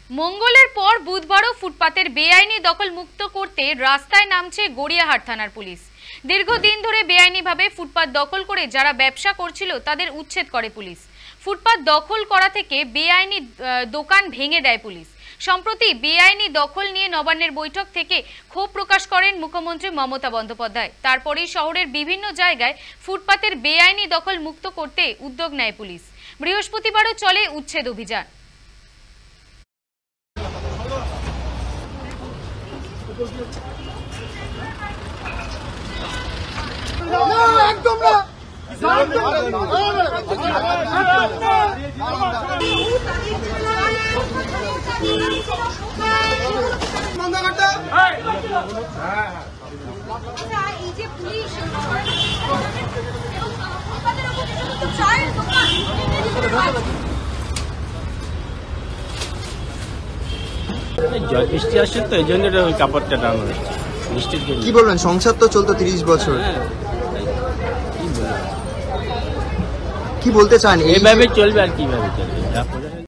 মঙ্গলের পর বুধবারও ফুটপাতের বেআইনি দখল মুক্ত করতে রাস্তায় নামছে গড়িয়াহাট থানার পুলিশ। দীর্ঘদিন ধরে বেআইনিভাবে ফুটপাত দখল করে যারা ব্যবসা করছিল তাদের উচ্ছেদ করে পুলিশ। ফুটপাত দখল করা থেকে বেআইনি দোকান ভেঙে দেয় পুলিশ। সম্প্রতি বেআইনি দখল নিয়ে নবান্নের বৈঠক থেকে ক্ষোভ প্রকাশ করেন মুখ্যমন্ত্রী মমতা বন্দ্যোপাধ্যায়। তারপরেই শহরের বিভিন্ন জায়গায় ফুটপাতের বেআইনি দখল মুক্ত করতে উদ্যোগ নেয় পুলিশ। বৃহস্পতিবারও চলে উচ্ছেদ অভিযান। একদম না জল বৃষ্টি আসছে তো এই জন্য ওই কাপড়টা টানো হচ্ছে বৃষ্টির জন্য। কি বলবেন, সংসার তো চলতো 30 বছর, কি বলতে চান? এইভাবে চলবে আর কিভাবে চলবে?